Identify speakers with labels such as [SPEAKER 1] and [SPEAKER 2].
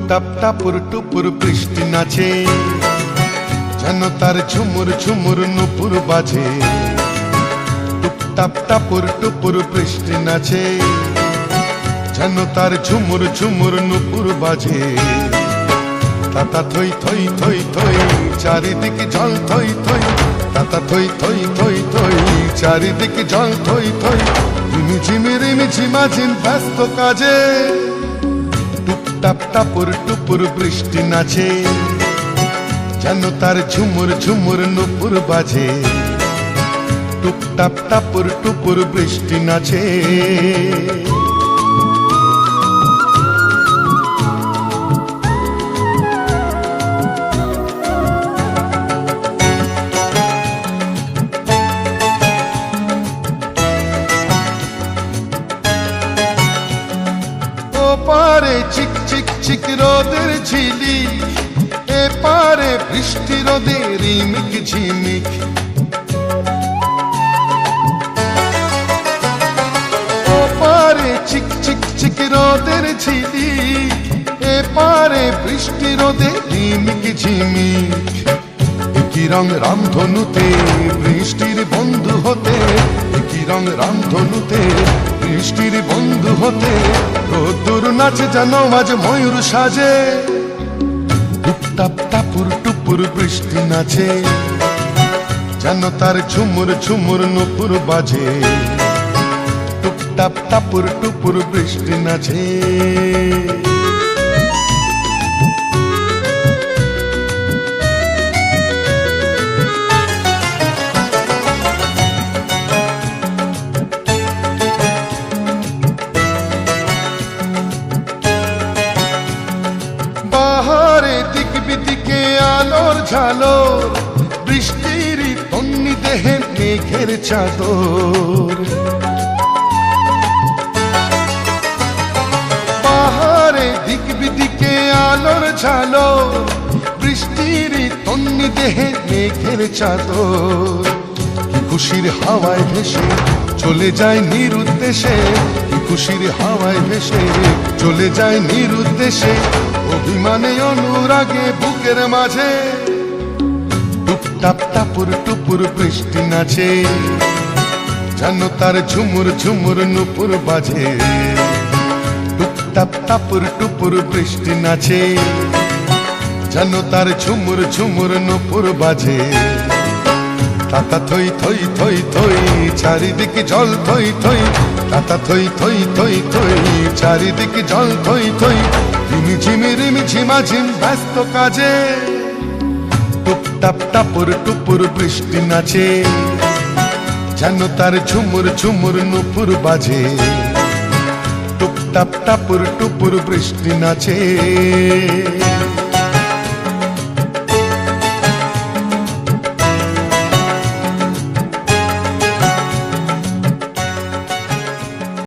[SPEAKER 1] টুপটাপ টাপুর টুপুর বৃষ্টি নাচে, যেন তার ঝুমুর ঝুমুর নুপুর বাজে। টুপটাপ টাপুর টুপুর বৃষ্টি নাচে, যেন তার ঝুমুর ঝুমুর নুপুর বাজে। তাতা থই থই থই থই চারিদিকে জল থই থই, তাতা থই থই থই থই চারিদিকে জল থই থই। রিমিঝিমি রিমিঝিমাঝিম ব্যস্ত কাজে, টুপটাপ টাপুর টুপুর বৃষ্টি নাচে, যেন তার ঝুমুর ঝুমুর নুপুর বাজে। টুপটাপ টাপুর টুপুর বৃষ্টি নাচে। পারে চিক চিক চিক রোদের ঝিলিক, এ পারে বৃষ্টি রোদের রিমিক ঝিমিক। ও পারে চিক চিক চিক রোদের ঝিলিক, এ পারে বৃষ্টি রোদের রিমিক ঝিমিক। একই রং রামধনুতে বৃষ্টির বন্ধু হতে, একই রং রামধনুতে বৃষ্টির বন্ধু হতে। রোদ্দুর নাচে যেন আজ ময়ূর সাজে, টুপটাপ টাপুর টুপুর বৃষ্টি নাচে, যেন তার ঝুমুর ঝুমুর নুপুর বাজে। টুপটাপ টাপুর টুপুর বৃষ্টি নাচে। বাহারে দিক বিদিকে আলোর ঝালর, বৃষ্টির তন্নি দেহে মেঘের চাদর। বাহারে দিক বিদিকে আলোর ঝালর, বৃষ্টির তন্নি দেহে মেঘের চাদর। খুশির হাওয়ায় ভেসে চলে যায় নিরুদ্দেশে, খুশির হাওয়ায় ভেসে চলে যায় নিরুদ্দেশে। অভিমানে অনুরাগে বুকের মাঝে, টুপটাপ টাপুর টুপুর বৃষ্টি নাচে, যেন তার ঝুমুর ঝুমুর নুপুর বাজে। টুপটাপ টাপুর টুপুর বৃষ্টি নাচে, যেন তার ঝুমুর ঝুমুর নুপুর বাজে। তাতা থই থই থই থই চারিদিকে জল থই থই, তাতা থই থই থই থই চারিদিকে জল থই থই। রিমিঝিমি রিমিঝিমাঝিম ব্যস্ত কাজে, টুপটাপ টাপুর টুপুর বৃষ্টি নাচে, যেন তার ঝুমুর ঝুমুর নুপুর বাজে। টুপটাপ টাপুর টুপুর বৃষ্টি নাচে।